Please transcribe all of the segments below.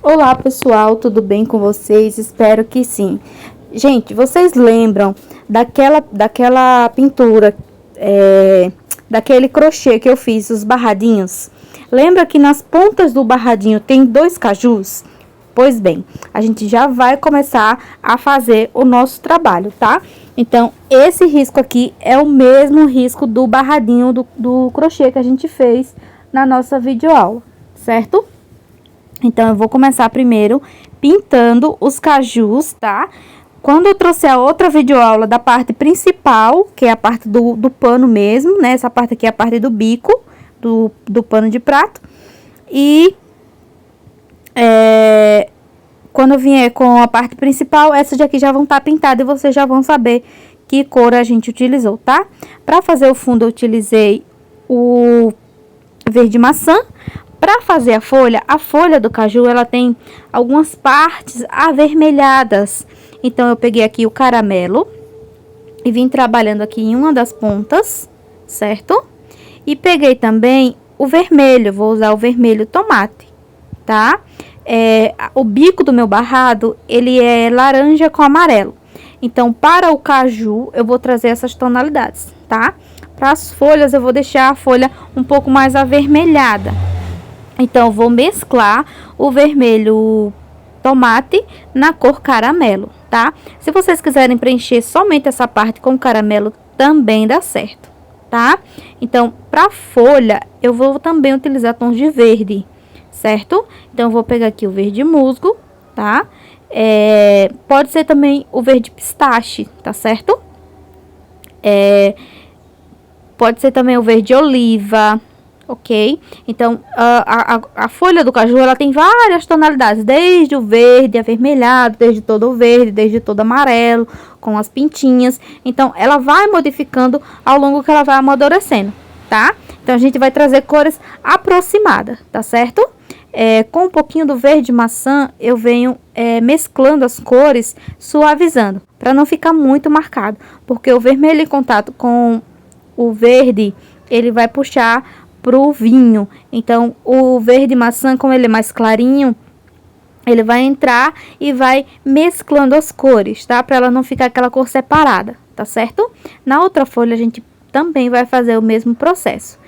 Olá pessoal, tudo bem com vocês? Espero que sim. Gente, vocês lembram daquela pintura, daquele crochê que eu fiz, os barradinhos? Lembra que nas pontas do barradinho tem 2 cajus? Pois bem, a gente já vai começar a fazer o nosso trabalho, tá? Então, esse risco aqui é o mesmo risco do barradinho do crochê que a gente fez na nossa videoaula, certo? Então, eu vou começar primeiro pintando os cajus, tá? Quando eu trouxer a outra videoaula da parte principal, que é a parte do pano mesmo, né? Essa parte aqui é a parte do bico do pano de prato. E quando eu vier com a parte principal, essas daqui já vão estar pintadas e vocês já vão saber que cor a gente utilizou, tá? Para fazer o fundo, eu utilizei o verde maçã. Para fazer a folha do caju, ela tem algumas partes avermelhadas. Então, eu peguei aqui o caramelo e vim trabalhando aqui em uma das pontas, certo? E peguei também o vermelho, vou usar o vermelho tomate, tá? O bico do meu barrado, ele é laranja com amarelo. Então, para o caju, eu vou trazer essas tonalidades, tá? Para as folhas, eu vou deixar a folha um pouco mais avermelhada. Então, eu vou mesclar o vermelho tomate na cor caramelo, tá? Se vocês quiserem preencher somente essa parte com caramelo, também dá certo, tá? Então, para folha, eu vou também utilizar tons de verde, certo? Então, eu vou pegar aqui o verde musgo, tá? Pode ser também o verde pistache, tá certo? Pode ser também o verde oliva, ok? Então, a folha do caju, ela tem várias tonalidades, desde o verde avermelhado, desde todo o verde, desde todo amarelo, com as pintinhas. Então, ela vai modificando ao longo que ela vai amadurecendo, tá? Então, a gente vai trazer cores aproximadas, tá certo? Com um pouquinho do verde maçã, eu venho mesclando as cores, suavizando, para não ficar muito marcado, porque o vermelho em contato com o verde, ele vai puxar pro vinho. Então, o verde maçã, como ele é mais clarinho, ele vai entrar e vai mesclando as cores, tá? Para ela não ficar aquela cor separada, tá certo? Na outra folha, a gente também vai fazer o mesmo processo.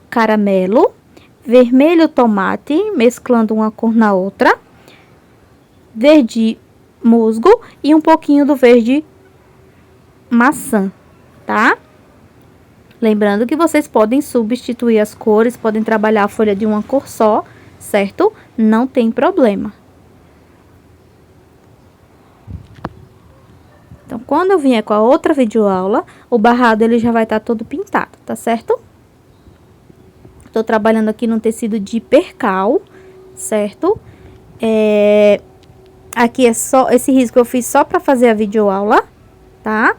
Caramelo, vermelho tomate, mesclando uma cor na outra. Verde musgo e um pouquinho do verde maçã, tá? Lembrando que vocês podem substituir as cores, podem trabalhar a folha de uma cor só, certo? Não tem problema. Então, quando eu vier com a outra videoaula, o barrado ele já vai estar todo pintado, tá certo? Tô trabalhando aqui no tecido de percal, certo? Aqui é só esse risco eu fiz só para fazer a videoaula, tá?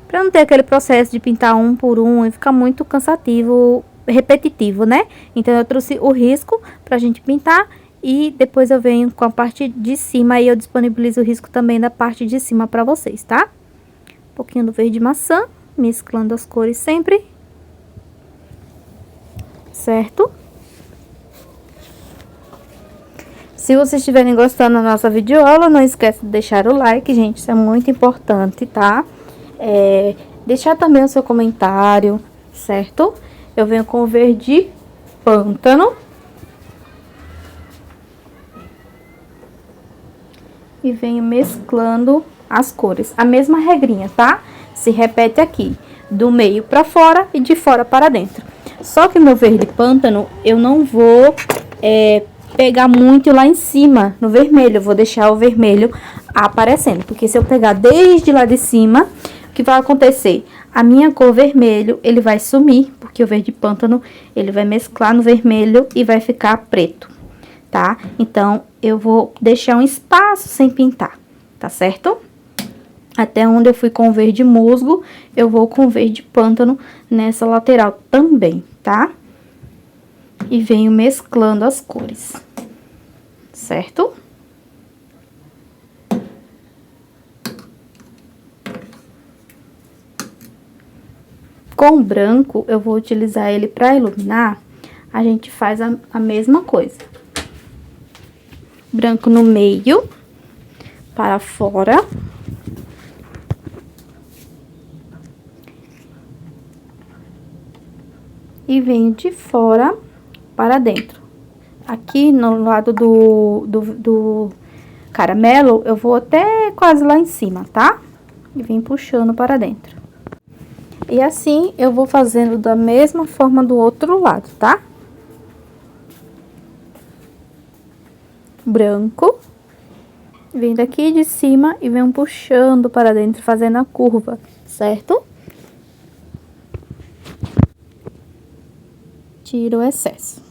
Para não ter aquele processo de pintar um por um e ficar muito cansativo, repetitivo, né? Então, eu trouxe o risco pra gente pintar e depois eu venho com a parte de cima e eu disponibilizo o risco também da parte de cima pra vocês, tá? Um pouquinho do verde maçã, mesclando as cores sempre. Certo? Se vocês estiverem gostando da nossa videoaula, não esqueça de deixar o like, gente, isso é muito importante, tá? Deixar também o seu comentário, certo? Eu venho com o verde pântano. E venho mesclando as cores. A mesma regrinha, tá? Se repete aqui, do meio para fora e de fora para dentro. Só que o meu verde pântano, eu não vou pegar muito lá em cima, no vermelho. Eu vou deixar o vermelho aparecendo. Porque se eu pegar desde lá de cima, o que vai acontecer? A minha cor vermelho, ele vai sumir, porque o verde pântano, ele vai mesclar no vermelho e vai ficar preto, tá? Então, eu vou deixar um espaço sem pintar, tá certo? Até onde eu fui com o verde musgo, eu vou com o verde pântano nessa lateral também, tá? E venho mesclando as cores, certo? Com o branco, eu vou utilizar ele para iluminar, a gente faz a mesma coisa. Branco no meio, para fora. E venho de fora para dentro. Aqui no lado do caramelo, eu vou até quase lá em cima, tá? E vem puxando para dentro. E assim, eu vou fazendo da mesma forma do outro lado, tá? Branco. Vem daqui de cima e venho puxando para dentro, fazendo a curva, certo? Tiro o excesso.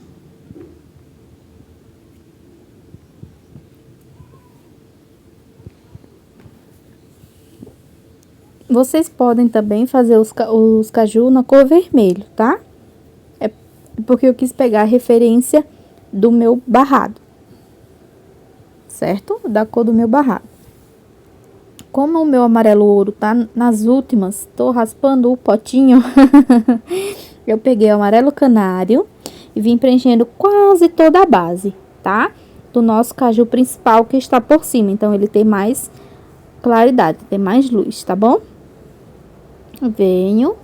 Vocês podem também fazer os caju na cor vermelho, tá? É porque eu quis pegar a referência do meu barrado, certo? Da cor do meu barrado. Como o meu amarelo ouro tá nas últimas, tô raspando o potinho, eu peguei o amarelo canário e vim preenchendo quase toda a base, tá? Do nosso caju principal que está por cima, então ele tem mais claridade, tem mais luz, tá bom? Venho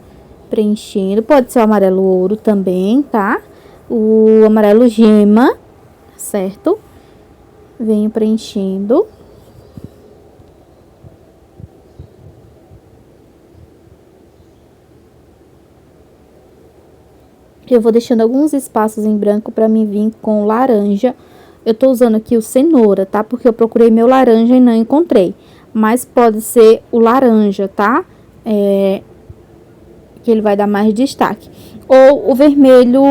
preenchendo, pode ser o amarelo ouro também, tá? O amarelo gema, certo? Venho preenchendo. Eu vou deixando alguns espaços em branco para mim vir com laranja. Eu tô usando aqui o cenoura, tá? Porque eu procurei meu laranja e não encontrei. Mas pode ser o laranja, tá? Que ele vai dar mais destaque. Ou o vermelho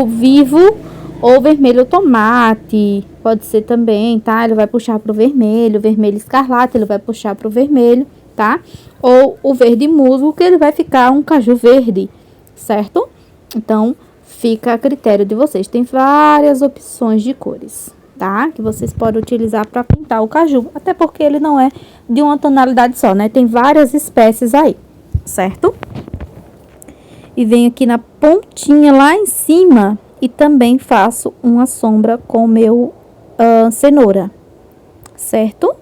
vivo, ou o vermelho tomate. Pode ser também, tá? Ele vai puxar pro vermelho escarlate, ele vai puxar pro vermelho, tá? Ou o verde musgo, que ele vai ficar um caju verde, certo? Então, fica a critério de vocês. Tem várias opções de cores, tá? Que vocês podem utilizar para pintar o caju. Até porque ele não é de uma tonalidade só, né? Tem várias espécies aí, certo? E venho aqui na pontinha lá em cima e também faço uma sombra com o meu cenoura, certo?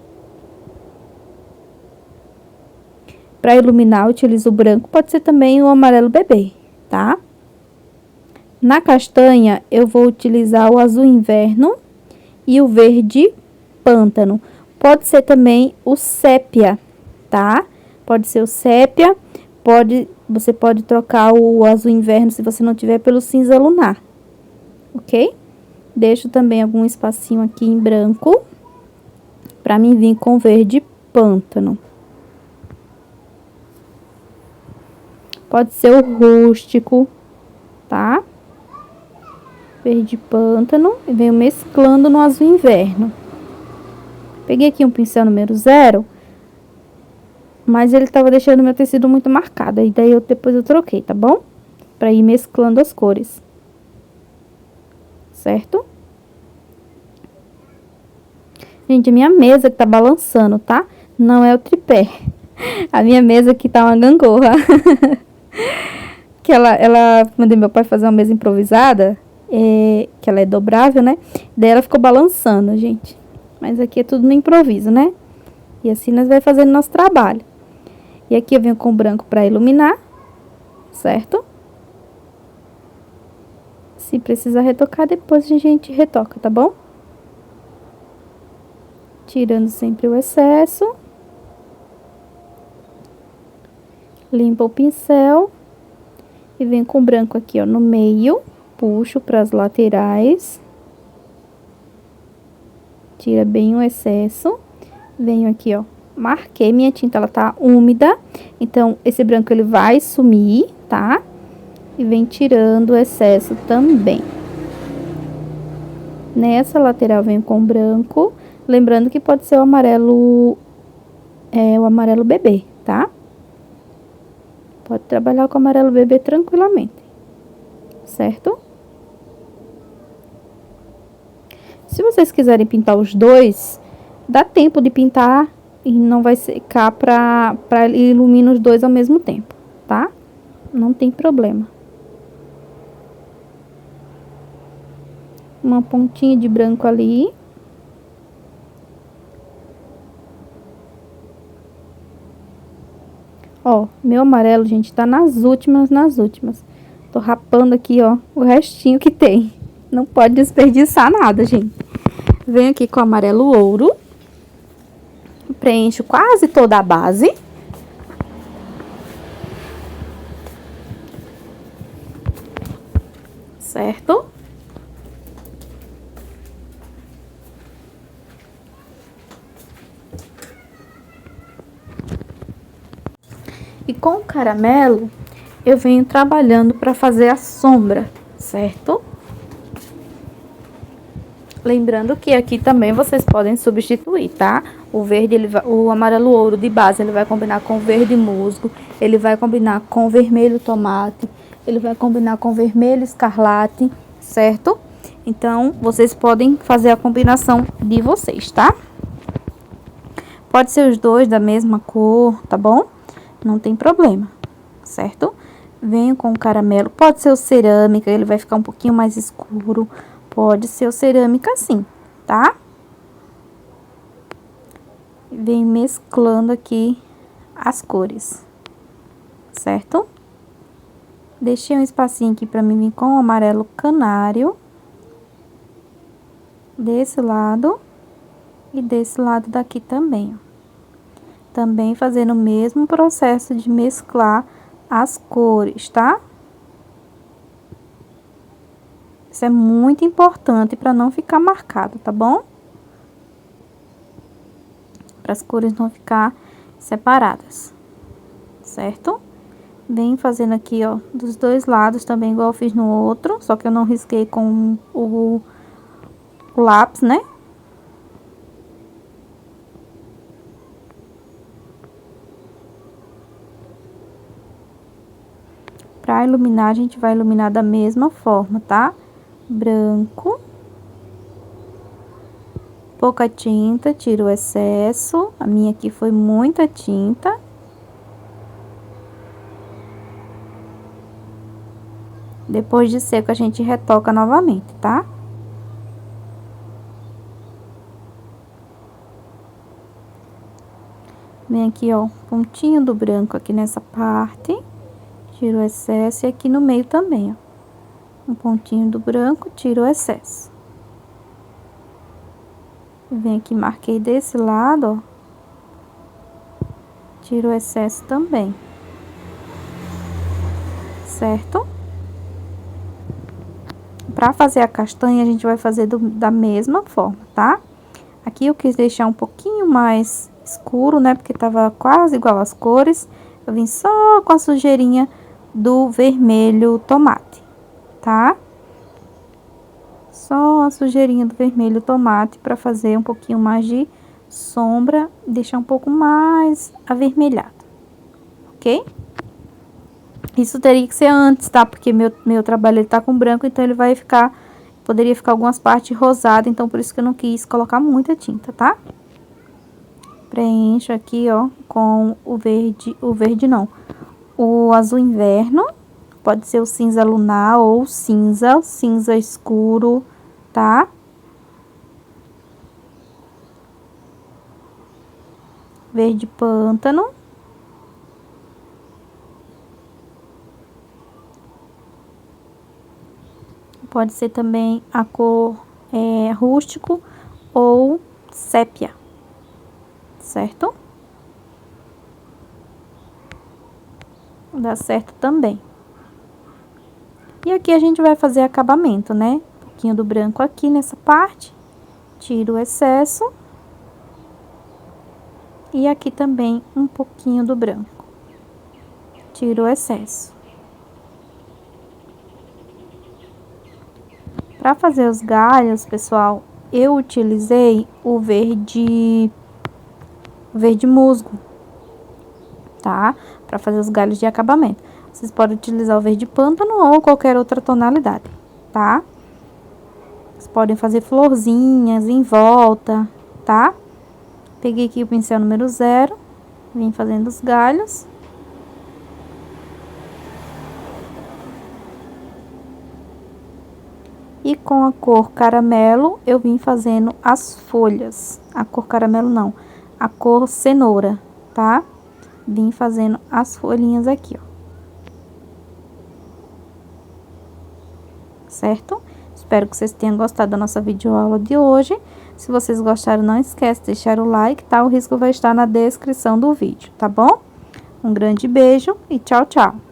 Para iluminar, eu utilizo o branco, pode ser também o amarelo bebê, tá? Na castanha, eu vou utilizar o azul inverno e o verde pântano. Pode ser também o sépia, tá? Pode ser o sépia, você pode trocar o azul inverno se você não tiver pelo cinza lunar, ok? Deixo também algum espacinho aqui em branco, pra mim vir com verde pântano. Pode ser o rústico, tá? Verde pântano e venho mesclando no azul inverno. Peguei aqui um pincel número 0, mas ele tava deixando meu tecido muito marcado, e daí depois eu troquei, tá bom? Pra ir mesclando as cores, certo? Gente, a minha mesa que tá balançando, tá? Não é o tripé. A minha mesa aqui tá uma gangorra. Que ela mandei meu pai fazer uma mesa improvisada, que ela é dobrável, né? Daí ela ficou balançando, gente. Mas aqui é tudo no improviso, né? E assim nós vai fazendo nosso trabalho. E aqui eu venho com branco pra iluminar, certo? Se precisar retocar, depois a gente retoca, tá bom? Tirando sempre o excesso. Limpa o pincel. E venho com branco aqui, ó, no meio. Puxo para as laterais. Tira bem o excesso. Venho aqui, ó. Marquei minha tinta, ela tá úmida. Então, esse branco ele vai sumir, tá? E vem tirando o excesso também. Nessa lateral venho com branco. Lembrando que pode ser o amarelo bebê, tá? Pode trabalhar com amarelo bebê tranquilamente, certo? Se vocês quiserem pintar os dois, dá tempo de pintar e não vai secar pra iluminar os dois ao mesmo tempo, tá? Não tem problema. Uma pontinha de branco ali. Ó, meu amarelo, gente, tá nas últimas. Tô rapando aqui, ó, o restinho que tem. Não pode desperdiçar nada, gente. Venho aqui com o amarelo ouro. Preencho quase toda a base. Certo? E com o caramelo, eu venho trabalhando para fazer a sombra, certo? Lembrando que aqui também vocês podem substituir, tá? O verde, o amarelo ouro de base, ele vai combinar com o verde musgo, ele vai combinar com o vermelho tomate, ele vai combinar com o vermelho escarlate, certo? Então, vocês podem fazer a combinação de vocês, tá? Pode ser os dois da mesma cor, tá bom? Não tem problema, certo? Venho com o caramelo, pode ser o cerâmica, ele vai ficar um pouquinho mais escuro. Pode ser o cerâmica sim, tá? Venho mesclando aqui as cores, certo? Deixei um espacinho aqui pra mim vir com o amarelo canário. Desse lado e desse lado daqui também, ó. Também fazendo o mesmo processo de mesclar as cores, tá? Isso é muito importante para não ficar marcado, tá bom? Para as cores não ficar separadas, certo? Vem fazendo aqui, ó, dos dois lados também, igual eu fiz no outro, só que eu não risquei com o lápis, né? Para iluminar, a gente vai iluminar da mesma forma, tá? Branco. Pouca tinta, tiro o excesso. A minha aqui foi muita tinta. Depois de seco, a gente retoca novamente, tá? Vem aqui, ó, pontinho do branco aqui nessa parte. Tiro o excesso e aqui no meio também, ó. Um pontinho do branco, tiro o excesso. Vem aqui, marquei desse lado, ó. Tiro o excesso também. Certo? Pra fazer a castanha, a gente vai fazer da mesma forma, tá? Aqui eu quis deixar um pouquinho mais escuro, né? Porque tava quase igual as cores. Eu vim só com a sujeirinha do vermelho tomate, tá? Só a sujeirinha do vermelho tomate para fazer um pouquinho mais de sombra, deixar um pouco mais avermelhado, ok? Isso teria que ser antes, tá? Porque meu trabalho ele tá com branco, então ele vai ficar, poderia ficar algumas partes rosadas, então por isso que eu não quis colocar muita tinta, tá? Preencho aqui, ó, com o verde não, o azul inverno, pode ser o cinza lunar ou cinza escuro, tá? Verde pântano. Pode ser também a cor rústico ou sépia, certo? Dá certo também. E aqui a gente vai fazer acabamento, né? Um pouquinho do branco aqui nessa parte. Tiro o excesso. E aqui também um pouquinho do branco. Tiro o excesso. Para fazer os galhos, pessoal, eu utilizei o verde musgo, tá? Para fazer os galhos de acabamento. Vocês podem utilizar o verde pântano ou qualquer outra tonalidade, tá? Vocês podem fazer florzinhas em volta, tá? Peguei aqui o pincel número 0, vim fazendo os galhos. E com a cor caramelo, eu vim fazendo as folhas. A cor caramelo não, a cor cenoura, tá? vim fazendo as folhinhas aqui, ó. Certo? Espero que vocês tenham gostado da nossa videoaula de hoje. Se vocês gostaram, não esquece de deixar o like, tá? O risco vai estar na descrição do vídeo, tá bom? Um grande beijo e tchau, tchau!